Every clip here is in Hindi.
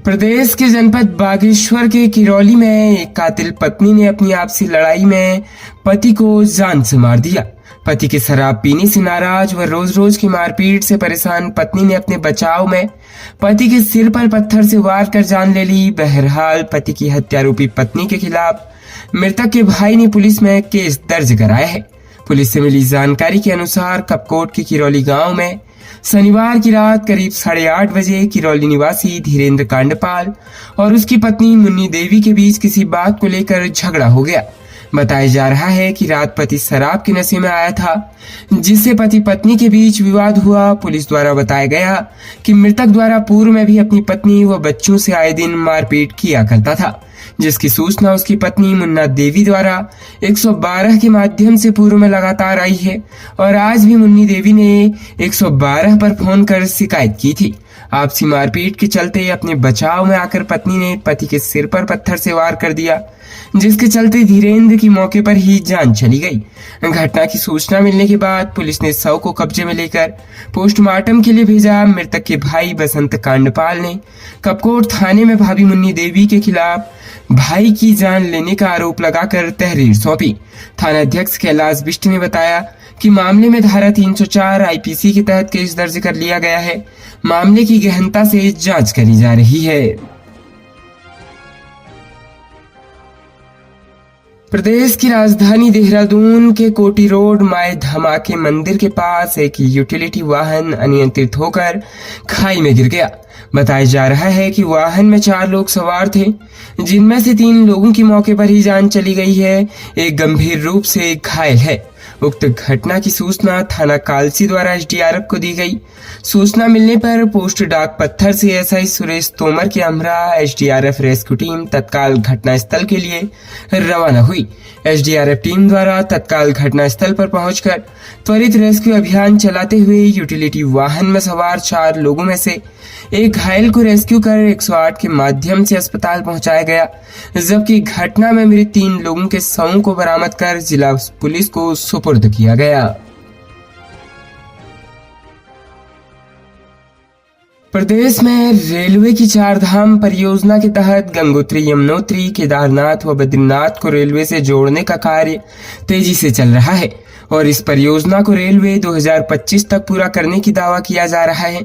प्रदेश के जनपद बागेश्वर के किरौली में एक कातिल पत्नी ने अपनी आपसी लड़ाई में पति को जान से मार दिया। पति के शराब पीने से नाराज व रोज रोज की मारपीट से परेशान पत्नी ने अपने बचाव में पति के सिर पर पत्थर से वार कर जान ले ली। बहरहाल पति की हत्यारोपी पत्नी के खिलाफ मृतक के भाई ने पुलिस में केस दर्ज कराया है। पुलिस से मिली जानकारी के अनुसार कपकोट के किरौली गांव में शनिवार की रात करीब 8:30 बजे किरौली निवासी धीरेन्द्र कांडपाल और उसकी पत्नी मुन्नी देवी के बीच किसी बात को लेकर झगड़ा हो गया। बताया जा रहा है कि रात पति शराब के नशे में आया था, जिससे पति पत्नी के बीच विवाद हुआ। पुलिस द्वारा बताया गया कि मृतक द्वारा पूर्व में भी अपनी पत्नी व बच्चों से आए दिन मारपीट किया करता था, जिसकी सूचना उसकी पत्नी मुन्ना देवी द्वारा 112 के माध्यम से पूर्व में लगातार आई है और आज भी मुन्नी देवी ने 112 पर फोन कर शिकायत की थी। आपसी मारपीट के चलते अपने बचाव में आकर पत्नी ने पति के सिर पर पत्थर से वार कर दिया, जिसके चलते धीरेन्द्र की मौके पर ही जान चली गई। घटना की सूचना मिलने के बाद पुलिस ने शव को कब्जे में लेकर पोस्टमार्टम के लिए भेजा। मृतक के भाई बसंत कांडपाल ने कपकोट थाने में भाभी मुन्नी देवी के खिलाफ भाई की जान लेने का आरोप लगाकर तहरीर सौंपी। थाना अध्यक्ष कैलाश बिष्ट ने बताया कि मामले में धारा 304 आईपीसी के तहत केस दर्ज कर लिया गया है। मामले की गहनता से जांच करी जा रही है। प्रदेश की राजधानी देहरादून के कोटी रोड माए धमाके मंदिर के पास एक यूटिलिटी वाहन अनियंत्रित होकर खाई में गिर गया। बताया जा रहा है कि वाहन में 4 लोग सवार थे, जिनमें से 3 लोगों की मौके पर ही जान चली गई है। एक गंभीर रूप से घायल है। उक्त घटना की सूचना थाना कालसी द्वारा एसडीआरएफ को दी गई। सूचना मिलने पर पोस्ट डाक पत्थर से एसआई सुरेश तोमर की अमरा एसडीआरएफ रेस्क्यू टीम तत्काल घटनास्थल के लिए रवाना हुई। एसडीआरएफ टीम द्वारा तत्काल घटनास्थल पर पहुंचकर त्वरित रेस्क्यू अभियान चलाते हुए यूटिलिटी वाहन में सवार 4 लोगों में से एक घायल को रेस्क्यू कर 108 के माध्यम से अस्पताल पहुंचाया गया, जबकि घटना में मृत 3 लोगों के शवों को बरामद कर जिला पुलिस को सुपुर्द किया गया। प्रदेश में रेलवे की 4 धाम परियोजना के तहत गंगोत्री, यमुनोत्री, केदारनाथ व बद्रीनाथ को रेलवे से जोड़ने का कार्य तेजी से चल रहा है और इस परियोजना को रेलवे 2025 तक पूरा करने की दावा किया जा रहा है।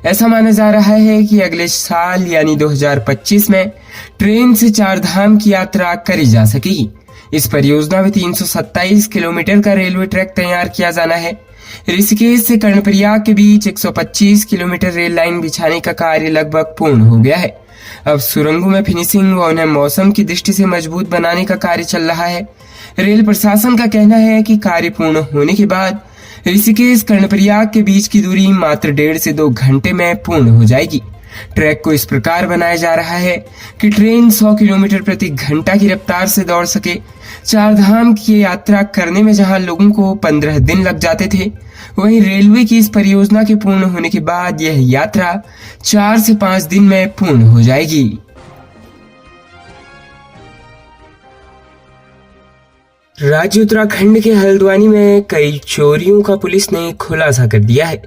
ऐसा माना जा रहा है कि अगले साल यानी 2025 में ट्रेन से 4 धाम की यात्रा करी जा सकेगी। इस परियोजना में 327 किलोमीटर का रेलवे ट्रैक तैयार किया जाना है। ऋषिकेश से कर्णप्रयाग के बीच 125 किलोमीटर रेल लाइन बिछाने का कार्य लगभग पूर्ण हो गया है। अब सुरंगों में फिनिशिंग व उन्हें मौसम की दृष्टि से मजबूत बनाने का कार्य चल रहा है। रेल प्रशासन का कहना है कि कार्य पूर्ण होने के बाद ऋषिकेश कर्णप्रयाग के बीच की दूरी मात्र 1.5 से 2 घंटे में पूर्ण हो जाएगी। ट्रैक को इस प्रकार बनाया जा रहा है कि ट्रेन 100 किलोमीटर प्रति घंटा की रफ्तार से दौड़ सके। 4 धाम की यात्रा करने में जहां लोगों को 15 दिन लग जाते थे, वहीं रेलवे की इस परियोजना के पूर्ण होने के बाद यह यात्रा 4 से 5 दिन में पूर्ण हो जाएगी। राज्य उत्तराखंड के हल्द्वानी में कई चोरियों का पुलिस ने खुलासा कर दिया है।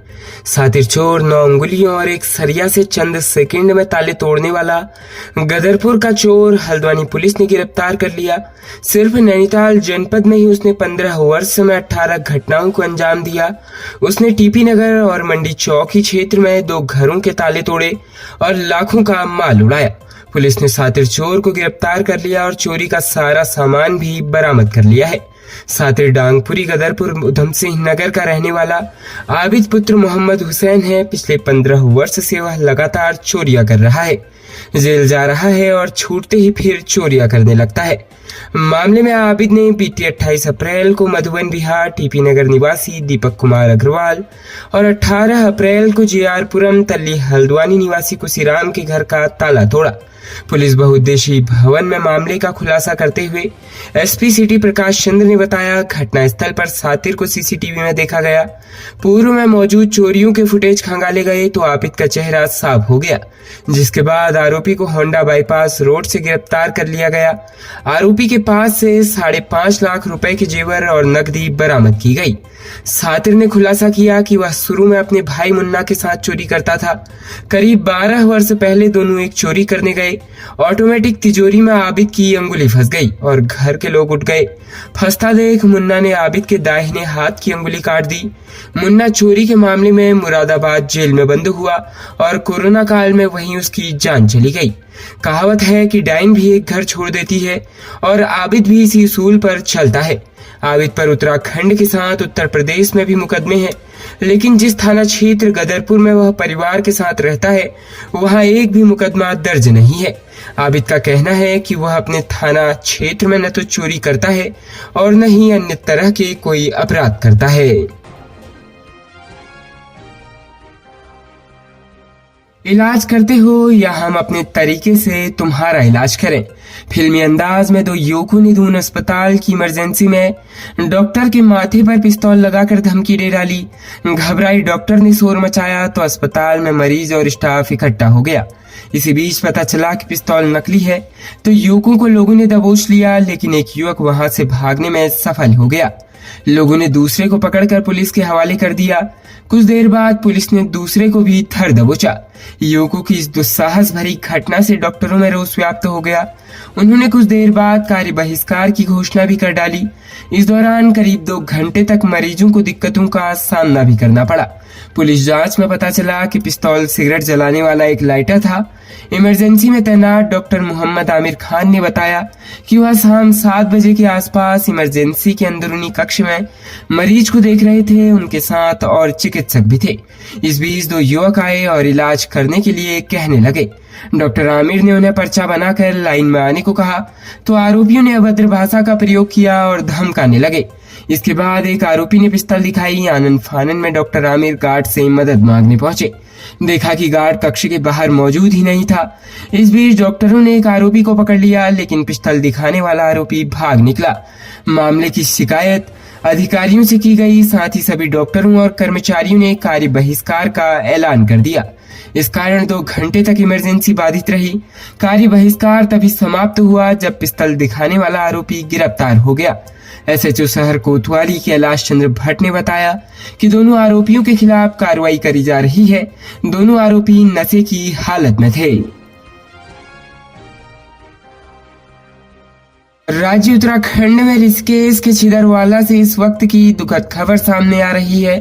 सातिर चोर 9 उंगलियों और एक सरिया से चंद सेकंड में ताले तोड़ने वाला गदरपुर का चोर हल्द्वानी पुलिस ने गिरफ्तार कर लिया। सिर्फ नैनीताल जनपद में ही उसने 15 वर्ष में 18 घटनाओं को अंजाम दिया। उसने टीपी नगर और मंडी चौकी क्षेत्र में 2 घरों के ताले तोड़े और लाखों का माल उड़ाया। पुलिस ने सातिर चोर को गिरफ्तार कर लिया और चोरी का सारा सामान भी बरामद कर लिया है। सातिर डांगपुरी गदरपुर उधम सिंह नगर का रहने वाला आबिद पुत्र मोहम्मद हुसैन है। पिछले 15 वर्ष से वह लगातार चोरियां कर रहा है। जेल जा रहा है और छूटते ही फिर चोरियां करने लगता है। मामले में आबिद ने बीती 28 अप्रैल को मधुबन बिहार टीपी नगर निवासी दीपक कुमार अग्रवाल और 18 अप्रैल को जेआरपुरम तल्ली हल्द्वानी निवासी कुशीराम के घर का ताला तोड़ा। पुलिस बहुउद्देशीय भवन में मामले का खुलासा करते हुए एसपी सिटी प्रकाश चंद्र ने बताया, घटनास्थल पर सातिर को सीसीटीवी में देखा गया। पूर्व में मौजूद चोरियों के फुटेज खंगाले गए तो आबिद का चेहरा साफ हो गया, जिसके बाद आरोपी आरोपी को होंडा बाईपास रोड से गिरफ्तार कर लिया गया। आरोपी के पास से 5.5 लाख रुपए के जेवर और नकदी बरामद की गई। सातिर ने खुलासा किया कि वह शुरू में अपने भाई मुन्ना के साथ चोरी करता था। करीब 12 वर्ष पहले दोनों एक चोरी करने गए। ऑटोमेटिक तिजोरी में आबिद की अंगुली फंस गई और घर के लोग उठ गए। फंसता देख मुन्ना ने आबिद के दाहिने हाथ की अंगुली काट दी। मुन्ना चोरी के मामले में मुरादाबाद जेल में बंद हुआ और कोरोना काल में वहीं उसकी जान चली गई। कहावत है कि डाइन भी एक घर छोड़ देती है और आबिद भी इसी उसूल पर चलता है। आबिद पर उत्तराखंड के साथ उत्तर प्रदेश में भी मुकदमे हैं, लेकिन जिस थाना क्षेत्र गदरपुर में वह परिवार के साथ रहता है वहां एक भी मुकदमा दर्ज नहीं है। आबिद का कहना है कि वह अपने थाना क्षेत्र में न तो चोरी करता है और न ही अन्य तरह के कोई अपराध करता है। इलाज करते हो या हम अपने तरीके से तुम्हारा इलाज करें। फिल्मी अंदाज में दो युवकों ने दून अस्पताल की इमरजेंसी में डॉक्टर के माथे पर पिस्तौल लगाकर धमकी दे डाली। घबराई डॉक्टर ने शोर मचाया तो अस्पताल में मरीज और स्टाफ इकट्ठा हो गया। इसी बीच पता चला कि पिस्तौल नकली है तो युवकों को लोगों ने दबोच लिया, लेकिन एक युवक वहां से भागने में सफल हो गया। लोगों ने दूसरे को पकड़कर पुलिस के हवाले कर दिया। कुछ देर बाद पुलिस ने दूसरे को भी धर दबोचा। युवकों की इस दुस्साहस भरी घटना से डॉक्टरों में रोष व्याप्त हो गया। उन्होंने कुछ देर बाद कार्य बहिष्कार की घोषणा भी कर डाली। इस दौरान करीब 2 घंटे तक मरीजों को दिक्कतों का सामना भी करना पड़ा। पुलिस जांच में पता चला कि पिस्तौल सिगरेट जलाने वाला एक लाइटर था। इमरजेंसी में तैनात डॉक्टर मोहम्मद आमिर खान ने बताया कि वह शाम 7 बजे के आसपास इमरजेंसी के अंदरूनी कक्ष में मरीज को देख रहे थे। उनके साथ और चिकित्सक भी थे। इस बीच 2 युवक आए और इलाज करने के लिए कहने लगे। डॉक्टर आमिर ने उन्हें पर्चा बनाकर लाइन में आने को कहा तो आरोपियों ने अभद्र भाषा का प्रयोग किया और धमकाने लगे। इसके बाद एक आरोपी ने पिस्तौल दिखाई। आनन फानन में डॉक्टर आमिर गार्ड से मदद मांगने पहुंचे। देखा कि गार्ड कक्ष के बाहर मौजूद ही नहीं था। इस बीच डॉक्टरों ने एक आरोपी को पकड़ लिया, लेकिन पिस्तौल दिखाने वाला आरोपी भाग निकला। मामले की शिकायत अधिकारियों से की गई। साथ ही सभी डॉक्टरों और कर्मचारियों ने कार्य बहिष्कार का ऐलान कर दिया। इस कारण 2 घंटे तक इमरजेंसी बाधित रही। कार्य बहिष्कार तभी समाप्त हुआ जब पिस्तौल दिखाने वाला आरोपी गिरफ्तार हो गया। एसएचओ शहर कोतवाली कैलाश चंद्र भट्ट ने बताया कि दोनों आरोपियों के खिलाफ कार्रवाई करी जा रही है। दोनों आरोपी नशे की हालत में थे। राज्य उत्तराखंड में ऋषिकेश के छिदरवाला से इस वक्त की दुखद खबर सामने आ रही है।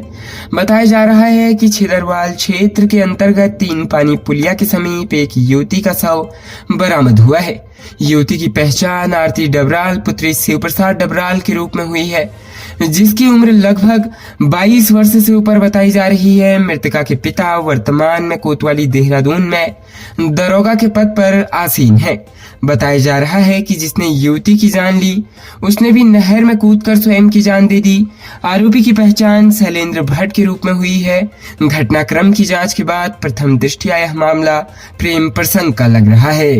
बताया जा रहा है कि छिदरवाल क्षेत्र के अंतर्गत 3 पानी पुलिया के समीप एक युवती का शव बरामद हुआ है। युवती की पहचान आरती डबराल पुत्री शिव प्रसाद डबराल के रूप में हुई है, जिसकी उम्र लगभग 22 वर्ष से ऊपर बताई जा रही है। मृतका के पिता वर्तमान में कोतवाली देहरादून में दरोगा के पद पर आसीन है। बताया जा रहा है कि जिसने युवती की जान ली उसने भी नहर में कूदकर स्वयं की जान दे दी। आरोपी की पहचान शैलेंद्र भट्ट के रूप में हुई है। घटनाक्रम की जांच के बाद प्रथम दृष्टया यह मामला प्रेम प्रसंग का लग रहा है।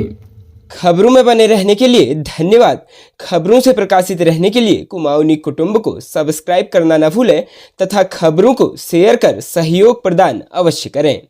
खबरों में बने रहने के लिए धन्यवाद। खबरों से प्रकाशित रहने के लिए कुमाऊनी कुटुंब को सब्सक्राइब करना न भूलें तथा खबरों को शेयर कर सहयोग प्रदान अवश्य करें।